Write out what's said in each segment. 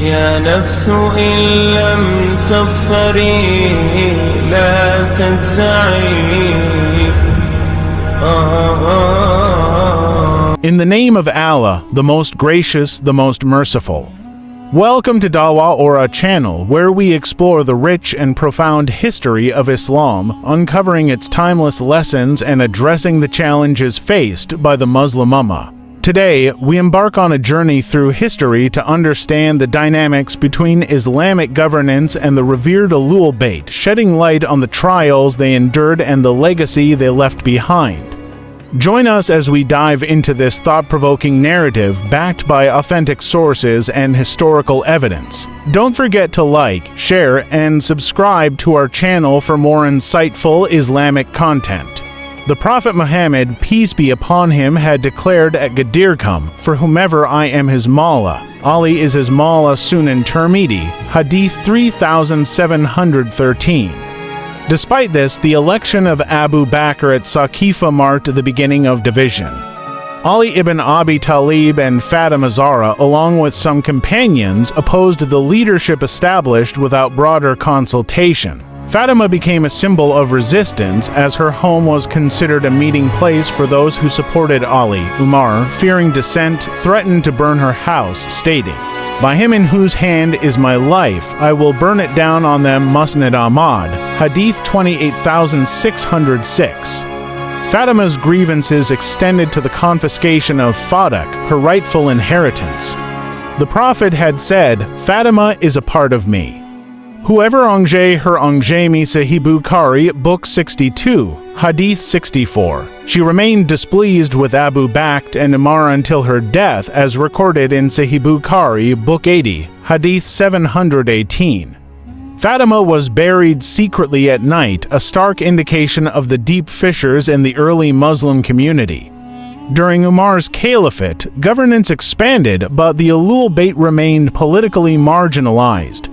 يا نفس إن لم تظفري لا تجزعي. In the name of Allah, the most gracious, the most merciful. Welcome to Daawaa, or a channel where we explore the rich and profound history of Islam, uncovering its timeless lessons and addressing the challenges faced by the Muslim Ummah. Today, we embark on a journey through history to understand the dynamics between Islamic governance and the revered Ahlul Bayt, shedding light on the trials they endured and the legacy they left behind. Join us as we dive into this thought-provoking narrative backed by authentic sources and historical evidence. Don't forget to like, share, and subscribe to our channel for more insightful Islamic content. The Prophet Muhammad, peace be upon him, had declared at Ghadir, "For whomever I am his Mawla, Ali is his Mawla Sunan Tirmidhi, Hadith 3713. Despite this, the election of Abu Bakr at Saqifa marked the beginning of division. Ali ibn Abi Talib and Fatima Zahra, along with some companions, opposed the leadership established without broader consultation. Fatima became a symbol of resistance as her home was considered a meeting place for those who supported Ali. Umar, fearing dissent, threatened to burn her house, stating, "By him in whose hand is my life, I will burn it down on them." Musnad Ahmad, Hadith 28606. Fatima's grievances extended to the confiscation of Fadak, her rightful inheritance. The Prophet had said, "Fatima is a part of me. Whoever engages her engage Sahih Bukhari, Book 62, Hadith 64. She remained displeased with Abu Bakr and Umar until her death, as recorded in Sahih Bukhari, Book 80, Hadith 718. Fatima was buried secretly at night, a stark indication of the deep fissures in the early Muslim community. During Umar's caliphate, governance expanded, but the Ahlul Bayt remained politically marginalized.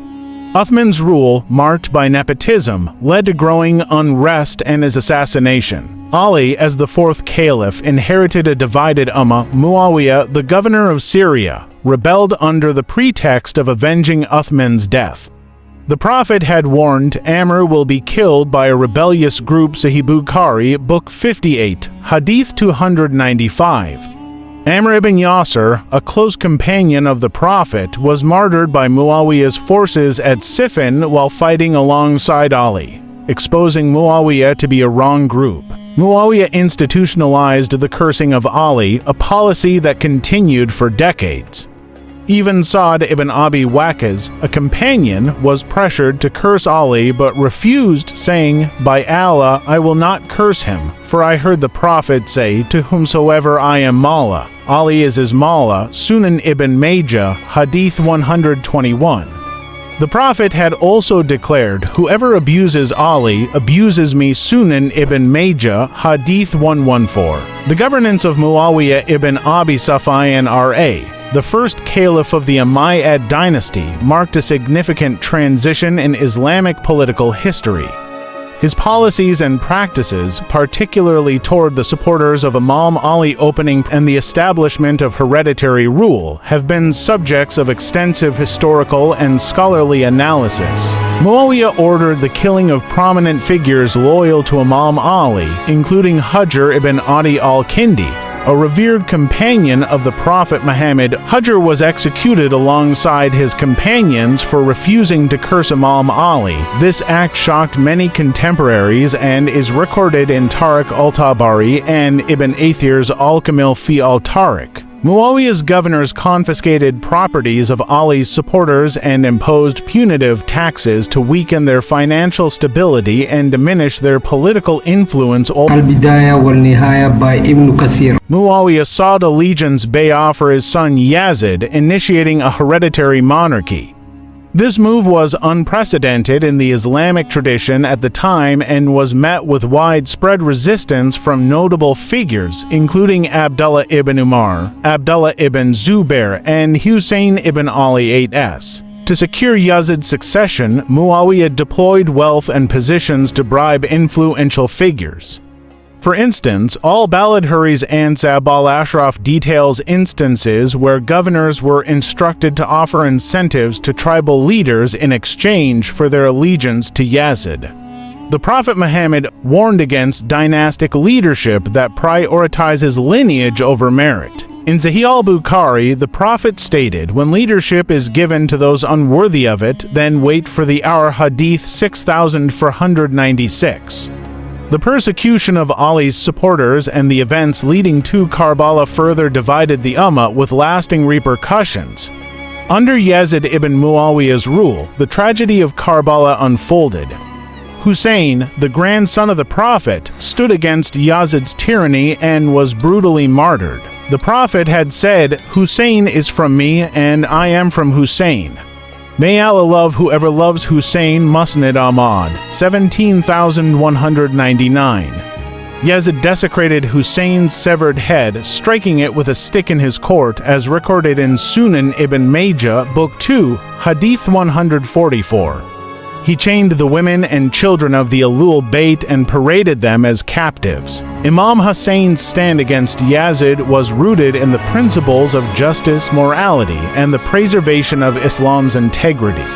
Uthman's rule, marked by nepotism, led to growing unrest and his assassination. Ali, as the fourth caliph, inherited a divided ummah. Muawiyah, the governor of Syria, rebelled under the pretext of avenging Uthman's death. The Prophet had warned Amr will be killed by a rebellious group. Sahih Bukhari, Book 58, Hadith 295. Amr ibn Yasir, a close companion of the Prophet, was martyred by Muawiyah's forces at Siffin while fighting alongside Ali, exposing Muawiyah to be a wrong group. Muawiyah institutionalized the cursing of Ali, a policy that continued for decades. Even Sa'd ibn Abi Waqqas, a companion, was pressured to curse Ali but refused, saying, "By Allah, I will not curse him, for I heard the Prophet say, 'To whomsoever I am Mawla, Ali is his Mawla.'" Sunan ibn Majah, Hadith 121. The Prophet had also declared, "Whoever abuses Ali abuses me." Sunan ibn Majah, Hadith 114. The governance of Muawiyah ibn Abi Sufyan R.A., the first caliph of the Umayyad dynasty, marked a significant transition in Islamic political history. His policies and practices, particularly toward the supporters of Imam Ali opening and the establishment of hereditary rule, have been subjects of extensive historical and scholarly analysis. Muawiyah ordered the killing of prominent figures loyal to Imam Ali, including Hujr ibn Adi al-Kindi, a revered companion of the Prophet Muhammad. Hujr was executed alongside his companions for refusing to curse Imam Ali. This act shocked many contemporaries and is recorded in Tariq al-Tabari and Ibn Athir's Al-Kamil fi al-Tariq. Muawiyah's governors confiscated properties of Ali's supporters and imposed punitive taxes to weaken their financial stability and diminish their political influence. Al-Bidayah wal-Nihaya by Ibn Kathir. Muawiyah sought allegiance bay'ah for his son Yazid, initiating a hereditary monarchy. This move was unprecedented in the Islamic tradition at the time and was met with widespread resistance from notable figures, including Abdullah ibn Umar, Abdullah ibn Zubair, and Hussein ibn Ali 8s. To secure Yazid's succession, Muawiyah deployed wealth and positions to bribe influential figures. For instance, Al-Balad Huri's Ansab al-Ashraf details instances where governors were instructed to offer incentives to tribal leaders in exchange for their allegiance to Yazid. The Prophet Muhammad warned against dynastic leadership that prioritizes lineage over merit. In Sahih al-Bukhari, the Prophet stated, "When leadership is given to those unworthy of it, then wait for the hour." Hadith 6496. The persecution of Ali's supporters and the events leading to Karbala further divided the Ummah with lasting repercussions. Under Yazid ibn Muawiyah's rule, the tragedy of Karbala unfolded. Hussein, the grandson of the Prophet, stood against Yazid's tyranny and was brutally martyred. The Prophet had said, "Hussein is from me and I am from Hussein. May Allah love whoever loves Hussein." Musnad Ahmad, 17,199. Yazid desecrated Hussein's severed head, striking it with a stick in his court, as recorded in Sunan ibn Majah, Book 2, Hadith 144. He chained the women and children of the Ahlul Bayt and paraded them as captives. Imam Hussein's stand against Yazid was rooted in the principles of justice, morality, and the preservation of Islam's integrity.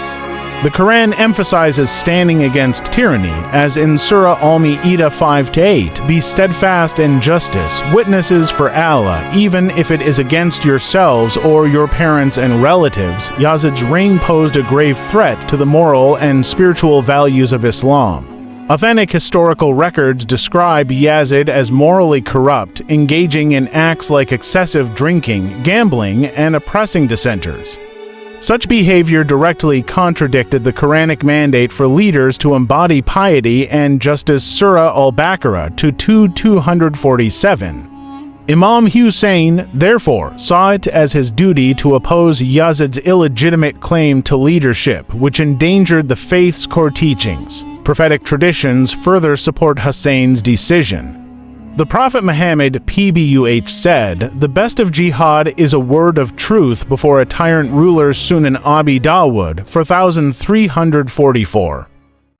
The Quran emphasizes standing against tyranny, as in Surah Al-Ma'idah 5-8, "Be steadfast in justice, witnesses for Allah, even if it is against yourselves or your parents and relatives." Yazid's reign posed a grave threat to the moral and spiritual values of Islam. Authentic historical records describe Yazid as morally corrupt, engaging in acts like excessive drinking, gambling, and oppressing dissenters. Such behavior directly contradicted the Quranic mandate for leaders to embody piety and justice. Surah Al-Baqarah 2:247. Imam Hussein, therefore, saw it as his duty to oppose Yazid's illegitimate claim to leadership, which endangered the faith's core teachings. Prophetic traditions further support Hussein's decision. The Prophet Muhammad (PBUH) said, "The best of jihad is a word of truth before a tyrant ruler." Sunan Abi Daawud 4344.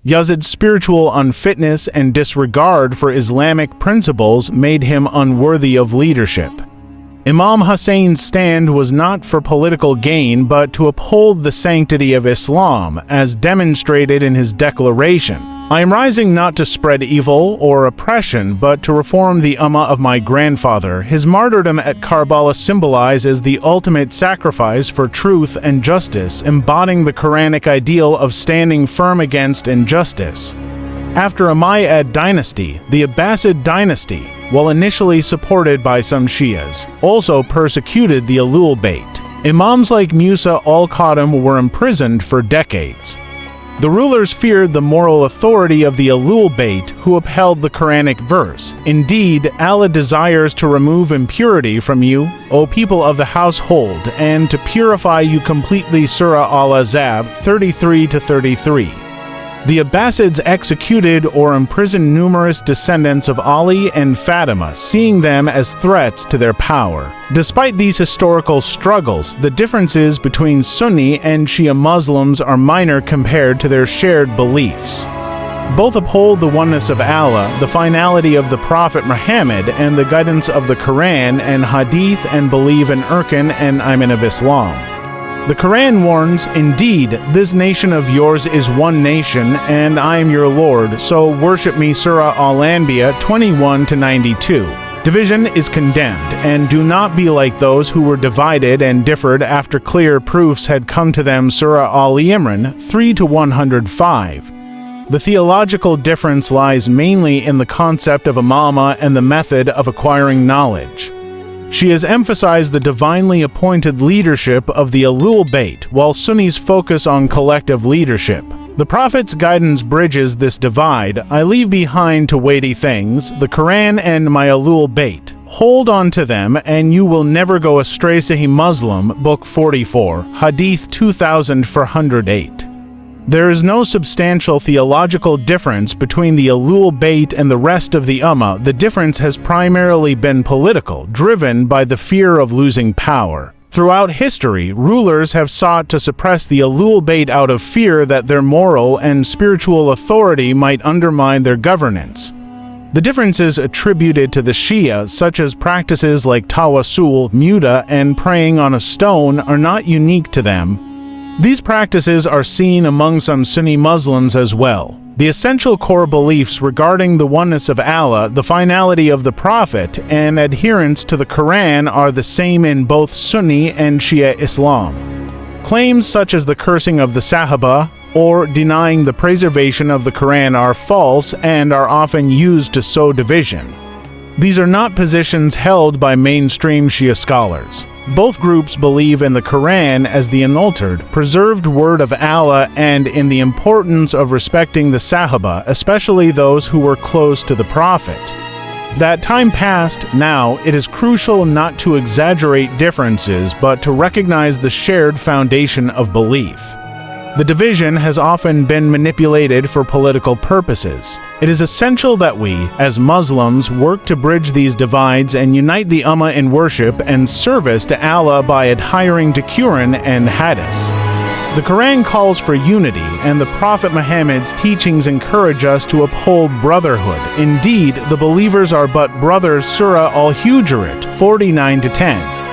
Yazid's spiritual unfitness and disregard for Islamic principles made him unworthy of leadership. Imam Hussein's stand was not for political gain but to uphold the sanctity of Islam, as demonstrated in his declaration, "I am rising not to spread evil or oppression, but to reform the Ummah of my grandfather." His martyrdom at Karbala symbolizes the ultimate sacrifice for truth and justice, embodying the Quranic ideal of standing firm against injustice. After Umayyad dynasty, the Abbasid dynasty, while initially supported by some Shias, also persecuted the Ahlul Bayt. Imams like Musa al-Qadim were imprisoned for decades. The rulers feared the moral authority of the Ahlul Bayt, who upheld the Quranic verse, "Indeed, Allah desires to remove impurity from you, O people of the household, and to purify you completely." Surah Al-Ahzab 33-33. The Abbasids executed or imprisoned numerous descendants of Ali and Fatima, seeing them as threats to their power. Despite these historical struggles, the differences between Sunni and Shia Muslims are minor compared to their shared beliefs. Both uphold the oneness of Allah, the finality of the Prophet Muhammad, and the guidance of the Quran and Hadith, and believe in Irkan and Iman of Islam. The Quran warns, "Indeed, this nation of yours is one nation, and I am your Lord, so worship me." Surah Al-Anbiya 21-92. Division is condemned, and do not be like those who were divided and differed after clear proofs had come to them. Surah Al-Imran 3-105. The theological difference lies mainly in the concept of imamah and the method of acquiring knowledge. She has emphasized the divinely appointed leadership of the Ahlul Bayt, while Sunnis focus on collective leadership. The Prophet's guidance bridges this divide. "I leave behind two weighty things, the Quran and my Ahlul Bayt. Hold on to them, and you will never go astray." Sahih Muslim, Book 44, Hadith 2408. There is no substantial theological difference between the Ahlul Bayt and the rest of the Ummah. The difference has primarily been political, driven by the fear of losing power. Throughout history, rulers have sought to suppress the Ahlul Bayt out of fear that their moral and spiritual authority might undermine their governance. The differences attributed to the Shia, such as practices like tawassul, muda, and praying on a stone, are not unique to them. These practices are seen among some Sunni Muslims as well. The essential core beliefs regarding the oneness of Allah, the finality of the Prophet, and adherence to the Quran are the same in both Sunni and Shia Islam. Claims such as the cursing of the Sahaba or denying the preservation of the Quran are false and are often used to sow division. These are not positions held by mainstream Shia scholars. Both groups believe in the Quran as the unaltered, preserved word of Allah and in the importance of respecting the Sahaba, especially those who were close to the Prophet. That time passed, now it is crucial not to exaggerate differences but to recognize the shared foundation of belief. The division has often been manipulated for political purposes. It is essential that we, as Muslims, work to bridge these divides and unite the Ummah in worship and service to Allah by adhering to Quran and Hadith. The Quran calls for unity, and the Prophet Muhammad's teachings encourage us to uphold brotherhood. Indeed, the believers are but brothers. Surah Al-Hujurat 49-10.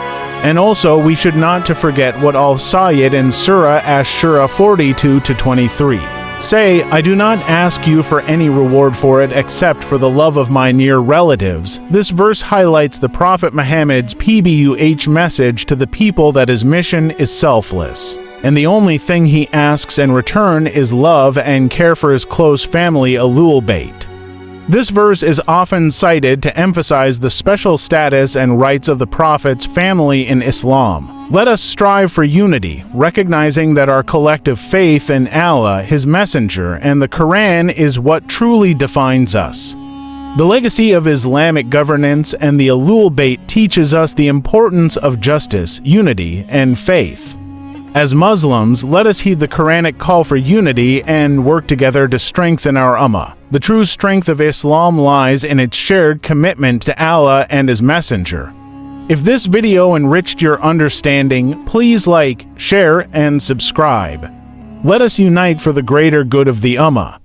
And also, we should not to forget what Al-Sayyid in Surah Ash-Shura 42-23. Say, I do not ask you for any reward for it except for the love of my near relatives. This verse highlights the Prophet Muhammad's PBUH message to the people that his mission is selfless, and the only thing he asks in return is love and care for his close family, Ahlul Bayt. This verse is often cited to emphasize the special status and rights of the Prophet's family in Islam. Let us strive for unity, recognizing that our collective faith in Allah, His Messenger, and the Quran is what truly defines us. The legacy of Islamic governance and the Ahlul Bayt teaches us the importance of justice, unity, and faith. As Muslims, let us heed the Quranic call for unity and work together to strengthen our Ummah. The true strength of Islam lies in its shared commitment to Allah and His Messenger. If this video enriched your understanding, please like, share, and subscribe. Let us unite for the greater good of the Ummah.